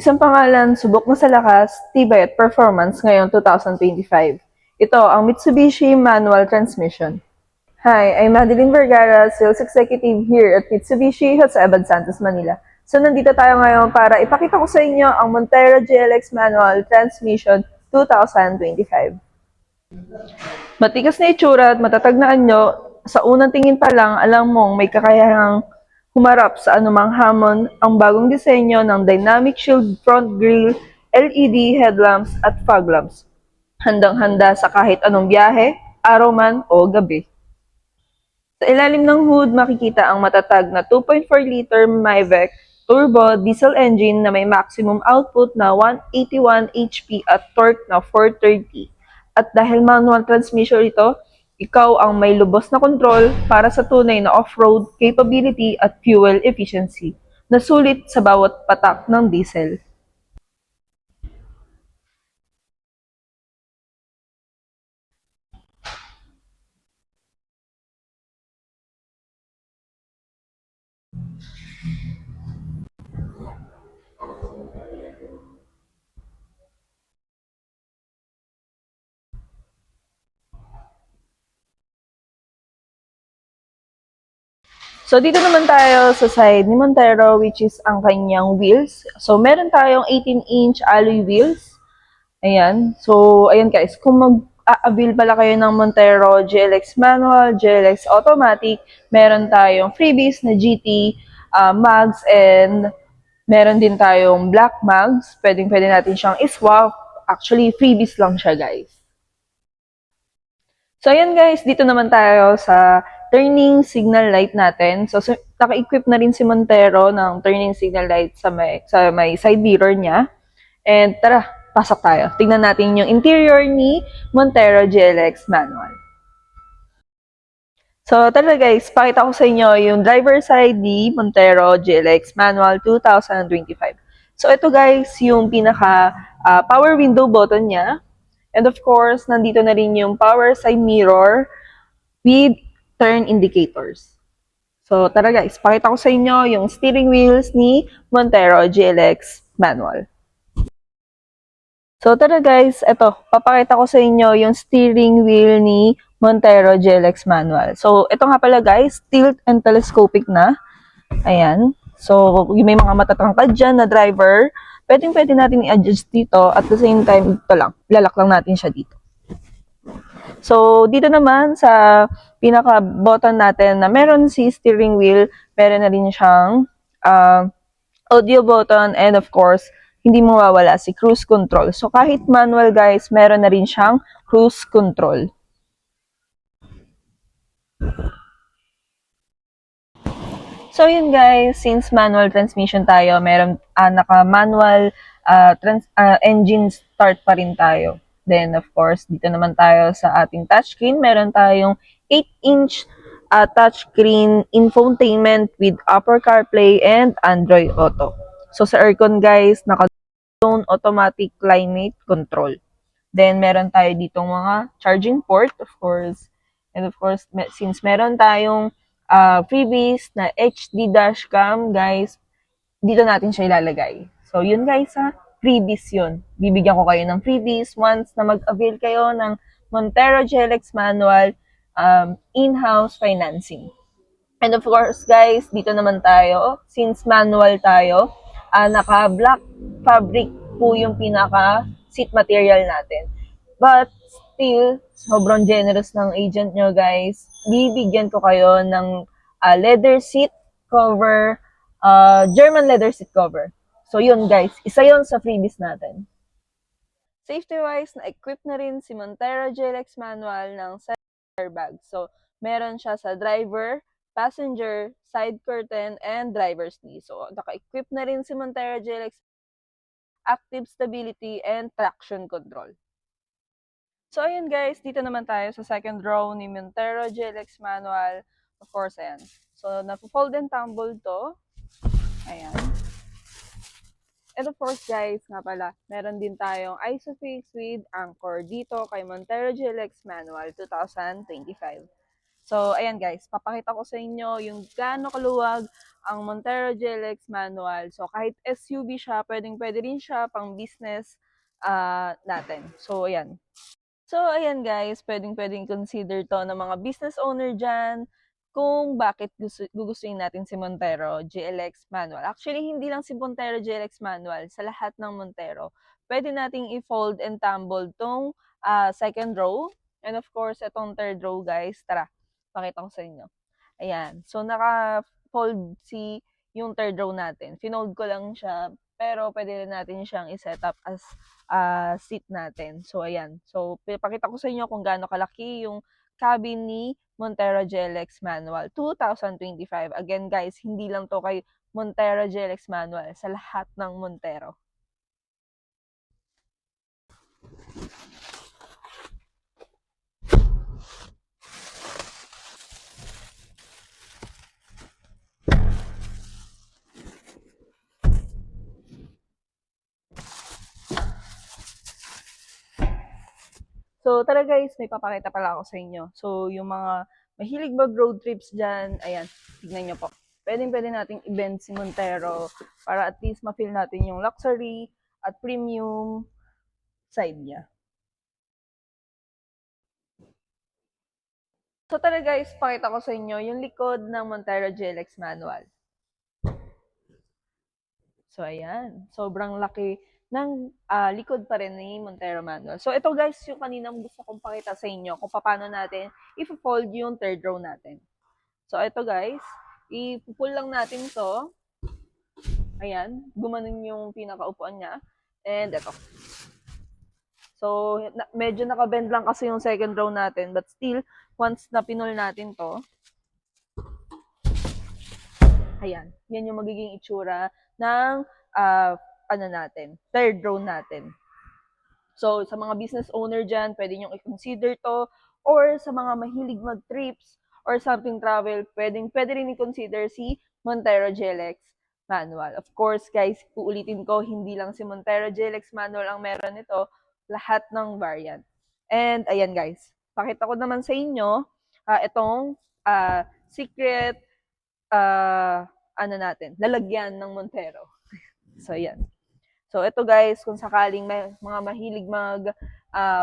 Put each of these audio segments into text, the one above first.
Isang pangalan, subok na sa lakas, tibay at performance ngayong 2025. Ito ang Mitsubishi Manual Transmission. Hi, I'm Madeline Vergara, Sales Executive here at Mitsubishi Jose Abad Santos, Manila. So nandito tayo ngayon para ipakita ko sa inyo ang Montero GLX Manual Transmission 2025. Matigas na itsura at matatag na anyo, sa unang tingin pa lang alam mong may kakayahang humarap sa anumang hamon ang bagong disenyo ng Dynamic Shield Front Grille, LED headlamps at fog lamps. Handang-handa sa kahit anong biyahe, araw man o gabi. Sa ilalim ng hood, makikita ang matatag na 2.4-liter Mavic turbo diesel engine na may maximum output na 181 HP at torque na 430. At dahil manual transmission ito, ikaw ang may lubos na control para sa tunay na off-road capability at fuel efficiency na sulit sa bawat patak ng diesel. So, dito naman tayo sa side ni Montero, which is ang kanyang wheels. So, meron tayong 18-inch alloy wheels. Ayan. So, ayan guys, kung mag-a-avail pala kayo ng Montero GLX Manual, GLX Automatic, meron tayong freebies na GT mags and meron din tayong black mags. Pwede natin siyang iswap. Actually, freebies lang siya guys. So, ayan guys, dito naman tayo sa turning signal light natin. So naka-equip na rin si Montero ng turning signal light sa may side mirror niya. And tara, pasok tayo. Tingnan natin yung interior ni Montero GLX Manual. So tara guys, pakita ko sa inyo yung driver side ni Montero GLX Manual 2025. So ito guys, yung pinaka power window button niya. And of course, nandito na rin yung power side mirror with turn indicators. So, tara guys, pakita ko sa inyo yung steering wheels ni Montero GLX Manual. So, tara guys, eto, papakita ko sa inyo yung steering wheel ni Montero GLX Manual. So, ito nga pala guys, tilt and telescopic na. Ayan. So, yung may mga matatangkad dyan na driver, pwede natin i-adjust dito at the same time, ito lang, lalak lang natin siya dito. So, dito naman sa pinaka-button natin na meron si steering wheel, meron na rin siyang audio button and of course, hindi mawawala si cruise control. So, kahit manual guys, meron na rin siyang cruise control. So, yun guys, since manual transmission tayo, meron naka-manual engine start pa rin tayo. Then, of course, dito naman tayo sa ating touchscreen. Meron tayong 8-inch touchscreen infotainment with Apple CarPlay and Android Auto. So, sa aircon guys, naka-zone automatic climate control. Then, meron tayo ditong mga charging port, of course. And of course, since meron tayong freebies na HD dashcam, guys, dito natin siya ilalagay. So, yun guys ha, freebies yun. Bibigyan ko kayo ng freebies once na mag-avail kayo ng Montero GLX Manual in-house financing. And of course, guys, dito naman tayo, since manual tayo, naka-black fabric po yung pinaka-seat material natin. But still, sobrang generous ng agent nyo, guys. Bibigyan ko kayo ng leather seat cover, German leather seat cover. So yun, guys, isa yun sa freebies natin. Safety-wise, na-equip na rin si Montero GLX Manual ng airbag. So, meron siya sa driver, passenger, side curtain, and driver's knee. So, naka-equip na rin si Montero GLX active stability and traction control. So, ayun guys, dito naman tayo sa second row ni Montero GLX Manual. Of course, ayan. So, na-fold and tumble to. Ayan. And of course guys, nga pala, meron din tayong ISOFIX with Anchor dito kay Montero GLX Manual 2025. So, ayan guys, papakita ko sa inyo yung gaano kaluwag ang Montero GLX manual. So, kahit SUV siya, pwedeng-pwede rin siya pang business natin. So, ayan. So, ayan guys, pwedeng-pwedeng consider to ng mga business owner dyan kung bakit gugustuhin natin si Montero GLX manual. Actually, hindi lang si Montero GLX manual, sa lahat ng Montero. Pwede nating i-fold and tumble tong second row. And of course, itong third row guys. Tara, pakita ko sa inyo. Ayan. So, naka-fold yung third row natin. Finold ko lang siya, pero pwede rin natin siyang i-set up as seat natin. So, ayan. So, pakita ko sa inyo kung gaano kalaki yung cabin ni Montero GLX Manual 2025. Again, guys, hindi lang to kay Montero GLX Manual, sa lahat ng Montero. So, tara guys, may papakita pala ako sa inyo. So, yung mga mahilig mag-road trips dyan, ayan, tignan nyo po. Pwede nating i-bend si Montero para at least ma-feel natin yung luxury at premium side niya. So, tara guys, pakita ko sa inyo yung likod ng Montero GLX manual. So, ayan. Sobrang laki ng likod pa rin ni Montero Manual. So, ito guys, yung kaninang gusto kong pakita sa inyo kung paano natin i-fold yung third row natin. So, ito guys, i-pull lang natin to. Ayan, gumanon yung pinakaupuan niya. And ito. So, medyo nakabend lang kasi yung second row natin. But still, once na pinul natin to, ayan, yan yung magiging itsura ng third row natin. So, sa mga business owner dyan, pwede nyo i-consider to. Or sa mga mahilig mag-trips or something travel, pwede rin i-consider si Montero GLX manual. Of course, guys, uulitin ko, hindi lang si Montero GLX manual ang meron nito, lahat ng variant. And, ayan guys, pakita ko naman sa inyo itong secret lalagyan ng Montero. So, ayan. So, ito guys, kung sakaling may mga mahilig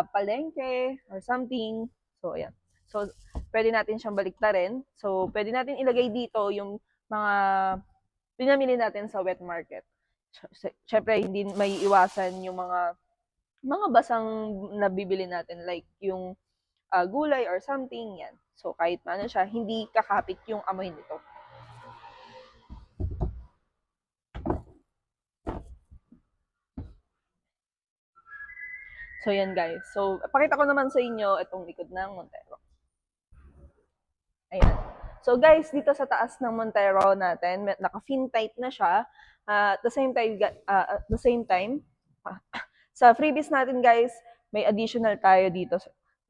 palengke or something. So, ayan. So, pwede natin siyang baliktarin. So, pwede natin ilagay dito yung mga pinamili natin sa wet market. Siyempre, hindi may iwasan yung mga basang nabibili natin like yung gulay or something, yan. So, kahit paano siya, hindi kakapit yung amoy nito. So, yan guys. So, pakita ko naman sa inyo itong likod ng Montero. Ayan. So, guys, dito sa taas ng Montero natin, naka-fin tight na siya. At the same time, sa freebies natin, guys, may additional tayo dito.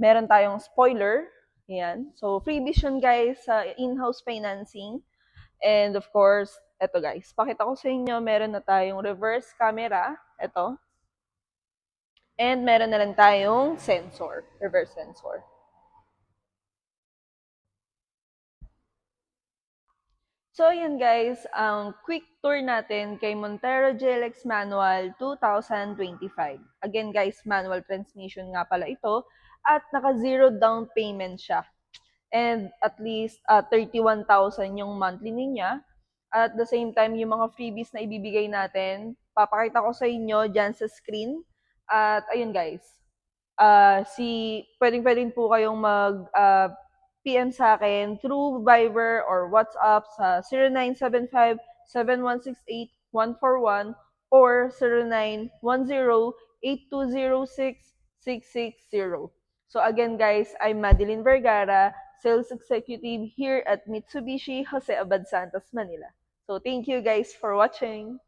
Meron tayong spoiler. Ayan. So, freebies yun, guys, sa in-house financing. And of course, eto guys, pakita ko sa inyo, meron na tayong reverse camera. Ito. And meron na rin tayong sensor, reverse sensor. So, yun guys, ang quick tour natin kay Montero GLX Manual 2025. Again guys, manual transmission nga pala ito at naka-zero down payment siya. And at least 31,000 yung monthly niya. At the same time, yung mga freebies na ibibigay natin, papakita ko sa inyo dyan sa screen. At ayun guys, pwedeng po kayong mag PM sa akin through Viber or WhatsApp sa 0975-7168-141 or 0910-8206-660. So again guys, I'm Madeline Vergara, Sales Executive here at Mitsubishi Jose Abad Santos, Manila. So thank you guys for watching.